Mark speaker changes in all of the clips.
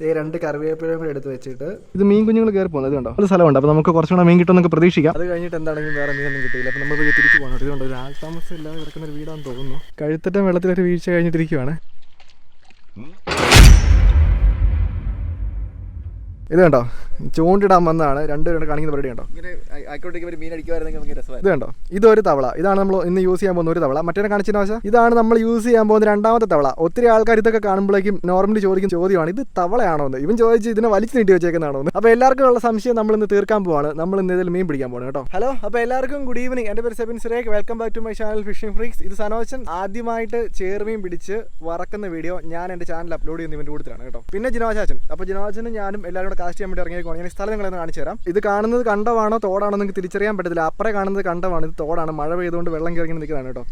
Speaker 1: 2 കറിവേപ്പിലയും കൂടി എടുത്ത് വെച്ചിട്ട് ഇത് മീൻ കുഞ്ഞുങ്ങൾ കയറി പോകുന്നത് കണ്ടോ ഒരു സ്ഥലമുണ്ട്. അപ്പോൾ നമുക്ക് കുറച്ചുകൂടെ മീൻ കിട്ടുമെന്നൊക്കെ പ്രതീക്ഷിക്കാം. അത് കഴിഞ്ഞിട്ട് എന്താണെങ്കിലും വേറെ മീനൊന്നും കിട്ടിയില്ല. അപ്പോൾ നമ്മൾ തിരിച്ചു പോകണം. ഇതുകൊണ്ട് ഒരു ആൾതാമസം ഇല്ലാതെ കിടക്കുന്ന ഒരു വീടാണെന്ന് തോന്നുന്നു. കഴുത്തറ്റം വെള്ളത്തിലൊരു വീഴ്ച കഴിഞ്ഞിട്ടിരിക്കുവാണ്. ഇത് കണ്ടോ ചൂണ്ടിടാൻ വന്നതാണ്. രണ്ടുപേരുടെ കാണിക്കുന്ന പരിപാടി കണ്ടോ. ഇത് കണ്ടോ ഇതൊരു തവള. ഇതാണ് നമ്മൾ ഇന്ന് യൂസ് ചെയ്യാൻ പോകുന്ന ഒരു തവള. മറ്റേ കാണിച്ചതിന് വശം ഇതാണ് നമ്മൾ യൂസ് ചെയ്യാൻ പോകുന്ന രണ്ടാമത്തെ തവള. ഒത്തിരി ആൾക്കാർ ഇതൊക്കെ കാണുമ്പോഴേക്കും നോർമലി ചോദിക്കുന്ന ചോദ്യമാണ് ഇത് തവളയാണോ എന്ന്. ഇവൻ ചോദിച്ച് ഇതിനെ വലിച്ചു നീട്ടി വെച്ചേക്കുന്നതാണോ എന്ന്. അപ്പോൾ എല്ലാവർക്കും ഉള്ള സംശയം നമ്മൾ ഇന്ന് തീർക്കാൻ പോവാണ്. നമ്മൾ ഇന്ന് ഇതിൽ മീൻ പിടിക്കാൻ പോകണം കേട്ടോ. ഹലോ, അപ്പോൾ എല്ലാവർക്കും ഗുഡ് ഈവനിങ്. എൻ്റെ പേര് Sebin Surekh. Welcome back to my channel fishing freaks. ഇത് സനോജൻ ആദ്യമായിട്ട് ചേർമീൻ പിടിച്ച് വറക്കുന്ന വീഡിയോ ഞാൻ എൻ്റെ ചാനൽ അപ്ലോഡ് ചെയ്യുന്ന ഇവൻ്റെ കൂട്ടത്തിലാണ് കേട്ടോ. പിന്നെ ജിനോജാച്ചൻ. അപ്പോൾ ജിനോജനും ഞാനും എല്ലാവരും കാസ്റ്റ് ചെയ്യാൻ വേണ്ടി ഇറങ്ങിയേക്കുവാണ്. ഞാൻ സ്ഥലം നിങ്ങളെന്ന് കാണിച്ചു തരാം. ഇത് കാണുന്നത് കണ്ടമാണോ തോടാണോ നിങ്ങൾക്ക് തിരിച്ചറിയാൻ പറ്റത്തില്ല. അപ്പുറം കാണുന്നത് കണ്ടമാണ്, ഇത് തോടാണ്. മഴ പെയ്തുകൊണ്ട് വെള്ളം കയറി നിൽക്കുന്നതാണ് കേട്ടോ.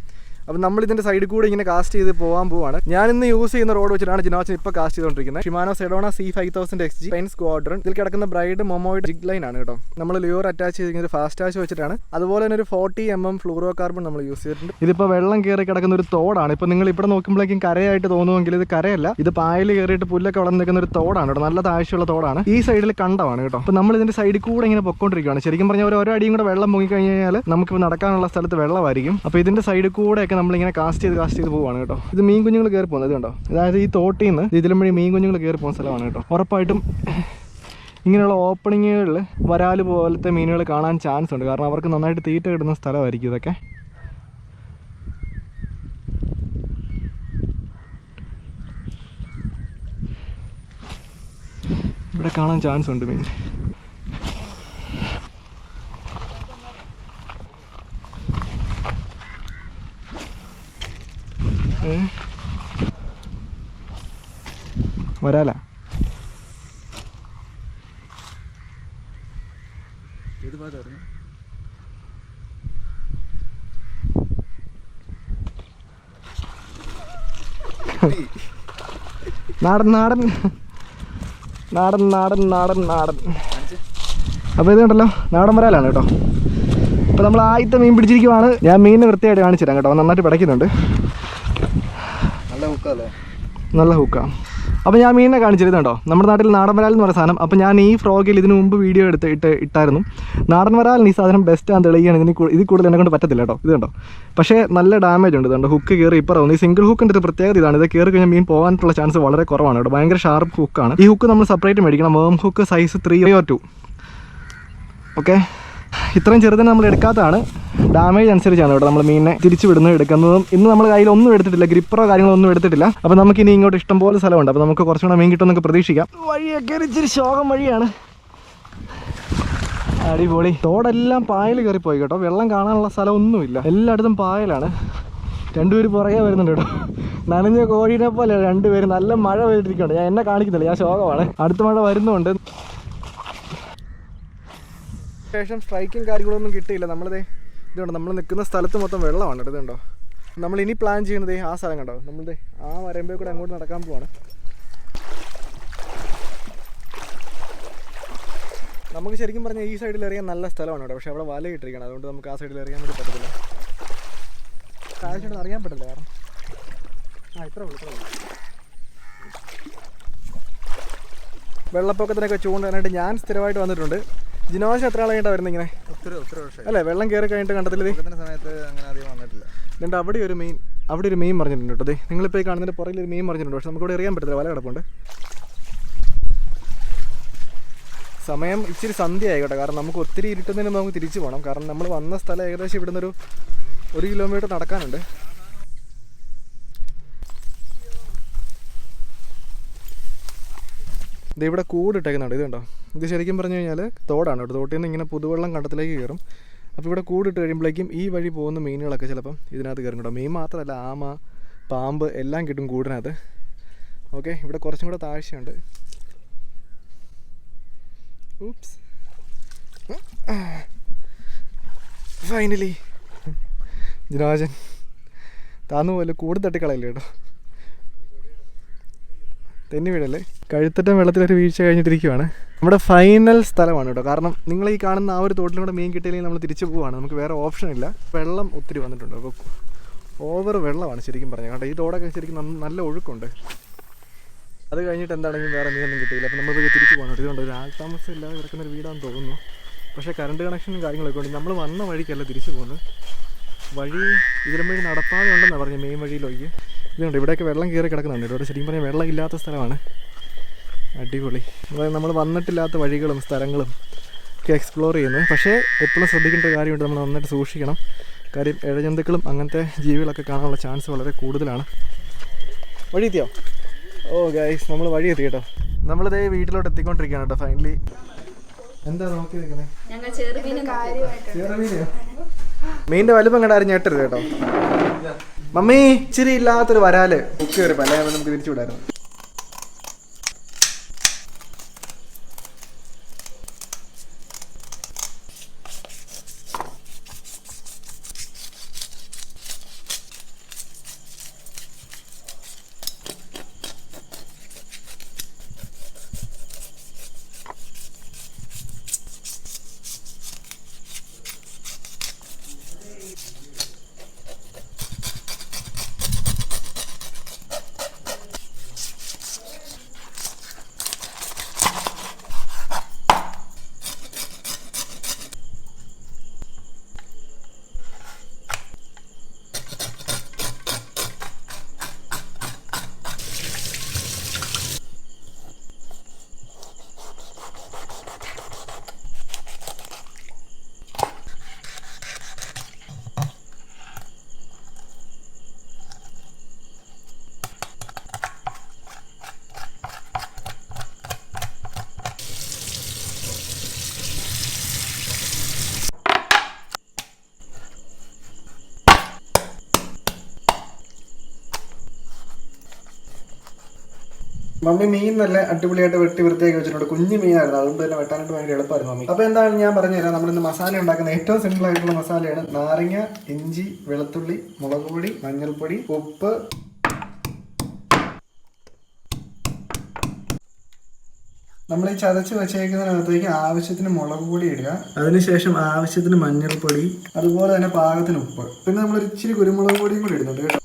Speaker 1: അപ്പം നമ്മൾ ഇതിൻ്റെ സൈഡിൽ കൂടെ ഇങ്ങനെ കാസ്റ്റ് ചെയ്ത് പോകാൻ പോവാണ്. ഞാൻ ഇന്ന് യൂസ് ചെയ്യുന്ന റോഡ് വെച്ചിട്ടാണ് ജിനോച്ചൻ ഇപ്പോൾ കാസ്റ്റ് ചെയ്തുകൊണ്ടിരിക്കുന്നത്. Shimano Sedona C5000 XG pain squadron. ഇതിൽ കിടക്കുന്ന ബ്രൈഡ് മൊമോയിഡ് ജിഗ് ലൈൻ ആണ് കേട്ടോ. നമ്മൾ ലിയോർ അറ്റാച്ച് ചെയ്തിരിക്കുന്നത് ഫാസ്റ്റ് ടാച്ച് വെച്ചിട്ടാണ്. അതുപോലെ തന്നെ ഒരു 40 mm ഫ്ലൂറോ കാർബൺ നമ്മൾ യൂസ് ചെയ്തിട്ടുണ്ട്. ഇതിപ്പോൾ വെള്ളം കയറി കിടക്കുന്ന ഒരു തോടാണ്. ഇപ്പോൾ നിങ്ങൾ ഇവിടെ നോക്കുമ്പോഴേക്കും കരയായിട്ട് തോന്നുമെങ്കിൽ ഇത് കരയല്ല. ഇത് പായൽ കയറിയിട്ട് പുല്ലൊക്കെ വളർന്ന് നിൽക്കുന്ന ഒരു തോടാണ് കേട്ടോ. നല്ല താഴ്ചയുള്ള തോടാണ്. ഈ സൈഡിൽ കണ്ടമാണ് കേട്ടോ. അപ്പോൾ നമ്മൾ ഇതിൻ്റെ സൈഡിൽ കൂടെ ഇങ്ങനെ പൊക്കോണ്ടിരിക്കുകയാണ്. ശരിക്കും പറഞ്ഞാൽ ഓരോ അടിയും കൂടെ വെള്ളം പൊങ്ങിക്കഴിഞ്ഞാൽ നമുക്ക് നടക്കാനുള്ള സ്ഥലത്ത് വെള്ളമായിരിക്കും. അപ്പോൾ ഇതിൻ്റെ സൈഡിൽ കൂടെയൊക്കെ നമ്മളിങ്ങനെ കാസ്റ്റ് ചെയ്ത് പോവാണ് കേട്ടോ. ഇത് മീൻ കുഞ്ഞുങ്ങൾ കയറി പോകുന്നത് കണ്ടോ. അതായത് ഈ തോട്ടിൽ നിന്ന് ഇതിലും വഴി മീൻ കുഞ്ഞുങ്ങൾ കയറി പോകുന്ന സ്ഥലമാണ് കേട്ടോ. ഉറപ്പായിട്ടും ഇങ്ങനെയുള്ള ഓപ്പണിങ്ങുകളിൽ വരാല് പോലത്തെ മീനുകൾ കാണാൻ ചാൻസ് ഉണ്ട്. കാരണം അവർക്ക് നന്നായിട്ട് തീറ്റ കിട്ടുന്ന സ്ഥലമായിരിക്കും ഇതൊക്കെ. ഇവിടെ കാണാൻ ചാൻസ് ഉണ്ട് മീൻ. വരാല നാടൻ നാടൻ നാടൻ നാടൻ നാടൻ നാടൻ. അപ്പോൾ ഇത് കണ്ടല്ലോ നാടൻ വരാലാണ് കേട്ടോ. അപ്പോൾ നമ്മൾ ആദ്യത്തെ മീൻ പിടിച്ചിരിക്കുവാണ്. ഞാൻ മീനിനെ വൃത്തിയായിട്ട് കാണിച്ചു തരാം കേട്ടോ. നന്നായിട്ട് പിടയ്ക്കുന്നുണ്ട്. നല്ല ഹൂക്കാണ്. അപ്പോൾ ഞാൻ മീനിനെ കാണിച്ചിരുന്നുണ്ടോ. നമ്മുടെ നാട്ടിൽ നാടൻ വരാൽ എന്ന് പറയുന്ന സാധനം. അപ്പോൾ ഞാൻ ഈ ഫ്രോഗിൽ ഇതിനു മുമ്പ് വീഡിയോ ഇട്ടായിരുന്നു. നാടൻ വരാലിന് ഈ സാധനം ബെസ്റ്റാണ് തെളിയുകയാണ്. ഇതിൽ കൂടുതൽ എന്നെ കൊണ്ട് പറ്റത്തില്ല കേട്ടോ. ഇത് കണ്ടോ. പക്ഷേ നല്ല ഡാമേജ് ഉണ്ട്. ഇതുണ്ട് ഹുക്ക് കയറി ഇപ്പറ. ഈ സിംഗിൾ ഹുക്കിൻ്റെ ഒരു പ്രത്യേകത ഇതാണ്. ഇത് കയറി കഴിഞ്ഞാൽ മീൻ പോകാനുള്ള ചാൻസ് വളരെ കുറവാണ് കേട്ടോ. ഭയങ്കര ഷാർപ്പ് ഹുക്കാണ്. ഈ ഹുക്ക് നമ്മൾ സെപ്പറേറ്റ് മേടിക്കണം. വേം ഹുക്ക് സൈസ് 3 or 2. ഓക്കെ, ഇത്രയും ചെറുതിനെ നമ്മൾ എടുക്കാത്തതാണ്. ഡാമേജ് അനുസരിച്ചാണ് കേട്ടോ നമ്മൾ മീനിനെ തിരിച്ചു വിടുന്നത് എടുക്കുന്നതും. ഇന്ന് നമ്മൾ കയ്യിലൊന്നും എടുത്തിട്ടില്ല, ഗ്രിപ്പറോ കാര്യങ്ങളൊന്നും എടുത്തിട്ടില്ല. അപ്പോൾ നമുക്ക് ഇനി ഇങ്ങോട്ട് ഇഷ്ടംപോലെ സ്ഥലമുണ്ട്. അപ്പോൾ നമുക്ക് കുറച്ചുകൂടെ മീൻ കിട്ടുമെന്നൊക്കെ പ്രതീക്ഷിക്കാം. വഴിയൊക്കെ ഇച്ചിരി ശോകം വഴിയാണ്. അടിപൊളി. തോടെല്ലാം പായൽ കയറിപ്പോയി കേട്ടോ. വെള്ളം കാണാനുള്ള സ്ഥലമൊന്നുമില്ല, എല്ലായിടത്തും പായലാണ്. രണ്ടുപേര് പുറകെ വരുന്നുണ്ട് കേട്ടോ. നനഞ്ഞ കോഴീനെ പോലെ രണ്ടുപേരും. നല്ല മഴ പെയ്തിരിക്കുന്നുണ്ട്. ഞാൻ എന്നെ കാണിക്കുന്നില്ല, ഞാൻ ശോകമാണ്. അടുത്ത മഴ വരുന്നുണ്ട്. ശേഷം സ്ട്രൈക്കും കാര്യങ്ങളൊന്നും കിട്ടിയില്ല. നമ്മളിതേ ഇതുണ്ടോ, നമ്മൾ നിൽക്കുന്ന സ്ഥലത്ത് മൊത്തം വെള്ളമാണ്. ഇതുണ്ടോ, നമ്മൾ ഇനി പ്ലാൻ ചെയ്യുന്നത് ആ സ്ഥലം കണ്ടോ. നമ്മളിതേ ആ വരമ്പേ കൂടെ അങ്ങോട്ട് നടക്കാൻ പോവാണ്. നമുക്ക് ശരിക്കും പറഞ്ഞാൽ ഈ സൈഡിൽ എറിയാൻ നല്ല സ്ഥലമാണ് കേട്ടോ. പക്ഷേ അവിടെ വല ഇട്ടിരിക്കണം. അതുകൊണ്ട് നമുക്ക് ആ സൈഡിൽ എറിയാൻ വേണ്ടി പറ്റത്തില്ല. കാഴ്ചയോടെ അറിയാൻ പറ്റില്ല. കാരണം ഇത്ര വെള്ളപ്പൊക്കത്തിനൊക്കെ ചൂണ്ടാനായിട്ട് ഞാൻ സ്ഥിരമായിട്ട് വന്നിട്ടുണ്ട്. ജിനോശം എത്ര ആളായിട്ടാണ് വരുന്നത് ഇങ്ങനെ? ഒത്തിരി വർഷം അല്ലേ. വെള്ളം കയറി കഴിഞ്ഞിട്ട് കണ്ടത്തില്ല സമയത്ത് അങ്ങനെ അധികം വന്നിട്ടില്ല. എന്നിട്ട് അവിടെ ഒരു മീൻ പറഞ്ഞിട്ടുണ്ട് കേട്ടോ. അതെ, നിങ്ങളിപ്പോൾ ഈ കാണുന്നതിൻ്റെ പുറകിൽ ഒരു മീൻ പറഞ്ഞിട്ടുണ്ട്. പക്ഷെ നമുക്കിവിടെ അറിയാൻ പറ്റത്തില്ല, വല കിടപ്പുണ്ട്. സമയം ഇച്ചിരി സന്ധ്യ ആയിക്കോട്ടെ. കാരണം നമുക്ക് ഒത്തിരി ഇരുട്ടുന്നതിന് നമുക്ക് തിരിച്ചു പോകണം. കാരണം നമ്മൾ വന്ന സ്ഥലം ഏകദേശം ഇവിടുന്ന് ഒരു 1 കിലോമീറ്റർ നടക്കാനുണ്ട്. ഇത് ഇവിടെ കൂടിട്ടേക്കുന്നുണ്ട്. ഇത് കണ്ടോ. ഇത് ശരിക്കും പറഞ്ഞു കഴിഞ്ഞാൽ തോടാണ് കേട്ടോ. തോട്ടിൽ നിന്ന് ഇങ്ങനെ പുതുവെള്ളം കണ്ടത്തിലേക്ക് കയറും. അപ്പോൾ ഇവിടെ കൂടിട്ട് കഴിയുമ്പോഴേക്കും ഈ വഴി പോകുന്ന മീനുകളൊക്കെ ചിലപ്പം ഇതിനകത്ത് കയറും കേട്ടോ. മീൻ മാത്രമല്ല, ആമ, പാമ്പ് എല്ലാം കിട്ടും കൂടിനകത്ത്. ഓക്കെ, ഇവിടെ കുറച്ചും കൂടെ താഴ്ചയുണ്ട്. ഊപ്സ്, ഫൈനലി ജിനോജൻ താന്നു പോലെ കൂട് തട്ടിക്കളയില്ല കേട്ടോ. തെന്നി വീടല്ലേ. കഴുത്തറ്റം വെള്ളത്തിലൊരു വീഴ്ച കഴിഞ്ഞിട്ടിരിക്കുവാണ്. നമ്മുടെ ഫൈനൽ സ്ഥലമാണ് കേട്ടോ. കാരണം നിങ്ങൾ ഈ കാണുന്ന ആ ഒരു തോട്ടിലും കൂടെ മീൻ കിട്ടിയില്ലെങ്കിൽ നമ്മൾ തിരിച്ചു പോവുകയാണ്. നമുക്ക് വേറെ ഓപ്ഷൻ ഇല്ല. വെള്ളം ഒത്തിരി വന്നിട്ടുണ്ട്. അപ്പോൾ ഓവർ വെള്ളമാണ് ശരിക്കും പറഞ്ഞാൽ കേട്ടോ. ഈ തോടൊക്കെ ശരിക്കും നല്ല ഒഴുക്കുണ്ട്. അത് കഴിഞ്ഞിട്ട് എന്താണെങ്കിലും വേറെ മീനൊന്നും കിട്ടിയില്ല. അപ്പോൾ നമ്മൾ തിരിച്ച് പോകണം. ഇതുകൊണ്ട് ഒരു ആൾതാമസം ഇല്ലാതെ കിടക്കുന്നൊരു വീടാണെന്ന് തോന്നുന്നു. പക്ഷേ കറണ്ട് കണക്ഷനും കാര്യങ്ങളൊക്കെ ഉണ്ട്. നമ്മൾ വന്ന വഴിക്കല്ല തിരിച്ച് പോകുന്നത്. വഴി ഇതിലും വഴി നടപ്പാതെ ഉണ്ടെന്നാണ് പറഞ്ഞത്, മെയിൻ വഴിയിലേക്ക്. ഇതുണ്ട്, ഇവിടെയൊക്കെ വെള്ളം കയറി കിടക്കുന്നുണ്ട്. ഇവിടെ ശരിക്കും പറഞ്ഞാൽ വെള്ളം ഇല്ലാത്ത സ്ഥലമാണ്. അടിപൊളി. അതായത് നമ്മൾ വന്നിട്ടില്ലാത്ത വഴികളും സ്ഥലങ്ങളും ഒക്കെ എക്സ്പ്ലോർ ചെയ്യുന്നത്. പക്ഷേ എപ്പോഴും ശ്രദ്ധിക്കേണ്ട ഒരു കാര്യമുണ്ട്, നമ്മൾ നന്നായിട്ട് സൂക്ഷിക്കണം. കാര്യം ഇഴജന്തുക്കളും അങ്ങനത്തെ ജീവികളൊക്കെ കാണാനുള്ള ചാൻസ് വളരെ കൂടുതലാണ്. വഴി എത്തിയോ? ഓ ഗൈസ്, നമ്മൾ വഴി എത്തി കേട്ടോ. നമ്മളിതേ വീട്ടിലോട്ട് എത്തിക്കൊണ്ടിരിക്കുകയാണ് കേട്ടോ ഫൈനലി. എന്താ നോക്കി നിൽക്കുന്നത്? മീനിന്റെ വലുപ്പം കണ്ടാരും ഞെട്ടരുത് കേട്ടോ. മമ്മി, ഇച്ചിരി ഇല്ലാത്തൊരു വരാല് ബുക്ക് കയറിപ്പോ, അല്ലെങ്കിൽ നമുക്ക് തിരിച്ചു വിടായിരുന്നു. മമ്മി മീൻ നല്ല അടിപൊളിയായിട്ട് വെട്ടി വൃത്തിയാക്കി വെച്ചിട്ടുണ്ട്. കുഞ്ഞു മീനായിരുന്നു, അതുകൊണ്ട് തന്നെ വെട്ടാനായിട്ട് ഭയങ്കര എളുപ്പമായിരുന്നു മമ്മി. അപ്പോൾ എന്താണ് ഞാൻ പറഞ്ഞുതരാം. നമ്മളിന്ന് മസാല ഉണ്ടാക്കുന്ന ഏറ്റവും സിമ്പിൾ ആയിട്ടുള്ള മസാലയാണ്. നാരങ്ങ, ഇഞ്ചി, വെളുത്തുള്ളി, മുളക് പൊടി, മഞ്ഞൾപ്പൊടി, ഉപ്പ്, നമ്മൾ ഈ ചതച്ച് വെച്ചേക്കുന്നതിനകത്തേക്ക് ആവശ്യത്തിന് മുളക് പൊടി ഇടുക. അതിനുശേഷം ആവശ്യത്തിന് മഞ്ഞൾപ്പൊടി, അതുപോലെ തന്നെ പാകത്തിന് ഉപ്പ്, പിന്നെ നമ്മൾ ഇച്ചിരി കുരുമുളക് പൊടിയും കൂടി ഇടുന്നുണ്ട് കേട്ടോ.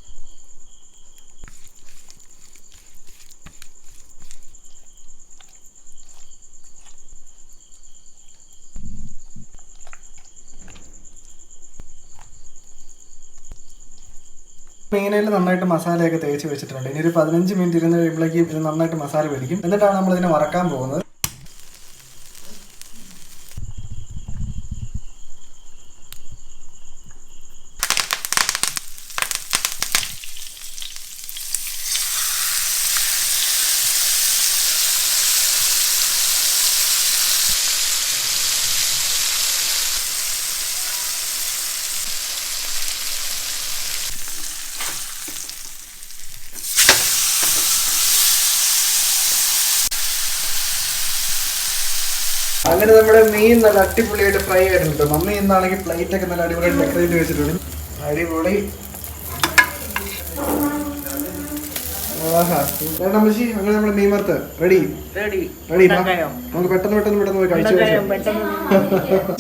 Speaker 1: മീനയിൽ നന്നായിട്ട് മസാലയൊക്കെ തേച്ച് വെച്ചിട്ടുണ്ട്. ഇനി ഒരു 15 മിനിറ്റ് ഇരുന്ന് കഴിയുമ്പോഴേക്കും ഇത് നന്നായിട്ട് മസാല പിടിക്കും. എന്നിട്ടാണ് നമ്മൾ ഇതിനെ വറക്കാൻ പോകുന്നത്. അങ്ങനെ നമ്മുടെ മീൻ നല്ല അടിപൊളിയായിട്ട് ഫ്രൈ ആയിട്ടുണ്ട്. മമ്മി ഇന്നാണെങ്കിൽ പ്ലേറ്റ് ഒക്കെ നല്ല അടിപൊളിയായിട്ട് ഡെക്കറേറ്റ് വെച്ചിട്ടുണ്ട്. അടിപൊളി. അങ്ങനെ നമ്മുടെ മീൻ വറുത്ത് റെഡി. നമുക്ക് പെട്ടെന്ന് പോയി കഴിച്ചു.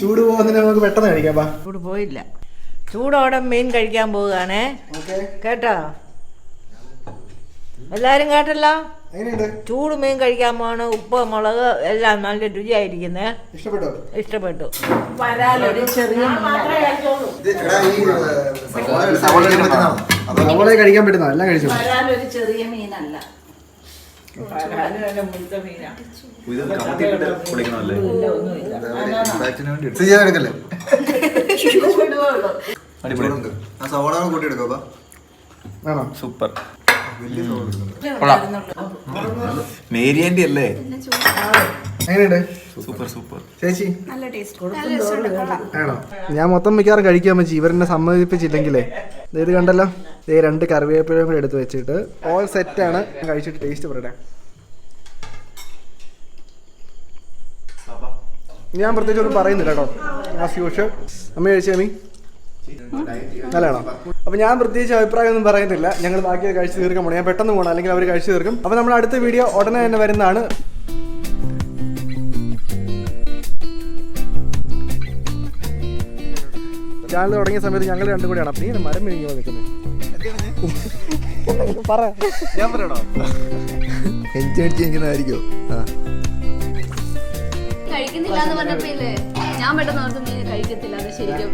Speaker 1: ചൂട് പോകുന്നതിന് നമുക്ക് പെട്ടെന്ന് കഴിക്കാം.
Speaker 2: ചൂട് പോയില്ല, ചൂടോടെ മീൻ കഴിക്കാൻ പോവുകയാണേ. കേട്ടോ എല്ലാരും? കേട്ടല്ലോ, ചൂട് മീൻ കഴിക്കാൻ പോണ്. ഉപ്പ് മുളക് എല്ലാം നല്ല രുചിയായിരിക്കുന്നേ. ഇഷ്ടപ്പെട്ടു.
Speaker 1: കഴിക്കാൻ പറ്റുന്ന എല്ലാം കഴിച്ചു.
Speaker 2: ഒരു ചെറിയ മീനല്ല,
Speaker 3: സൂപ്പർ. മേരിയന്റെ അല്ലേ? സൂപ്പർ സൂപ്പർ
Speaker 1: ചേച്ചി. ആണോ? ഞാൻ മൊത്തം മിക്കവാറും കഴിക്കാൻ പറ്റി. ഇവരെന്നെ സമ്മതിപ്പിച്ചില്ലെങ്കിലേ ഇത് കണ്ടല്ലോ, 2 കറിവേപ്പിലയും കൂടെ എടുത്ത് വെച്ചിട്ട് ഓൾ സെറ്റാണ്. കഴിച്ചിട്ട് ടേസ്റ്റ് പറയട്ടെ. ഞാൻ പ്രത്യേകിച്ച് ഒന്നും പറയുന്നില്ല കേട്ടോ. As usual. അമ്മ കഴിച്ചേ മീ നല്ലതാണോ? അപ്പൊ ഞാൻ പ്രത്യേകിച്ച് അഭിപ്രായം ഒന്നും പറയുന്നില്ല. ഞങ്ങൾ ബാക്കി കഴിച്ച് തീർക്കാൻ പോകണം. ഞാൻ പെട്ടെന്ന് പോകണം, അല്ലെങ്കിൽ അവർ കഴിച്ച് തീർക്കും. അപ്പൊ നമ്മുടെ അടുത്ത വീഡിയോ ഉടനെ തന്നെ വരുന്നതാണ്. ചാനൽ തുടങ്ങിയ സമയത്ത് ഞങ്ങൾ രണ്ടും കൂടെയാണ്. അപ്പൊ നീ മരം വിഴുങ്ങി നിൽക്കുന്നത്. പറ, ഞാൻ പറയണോ? എനിക്കുന്നതായിരിക്കോ? ആ
Speaker 4: കഴിക്കുന്നില്ല എന്ന് പറഞ്ഞപ്പോ ഇല്ലേ, ഞാൻ പെട്ടെന്ന് ഓർത്ത് മീൻ കഴിക്കത്തില്ല. അത് ശരിക്കും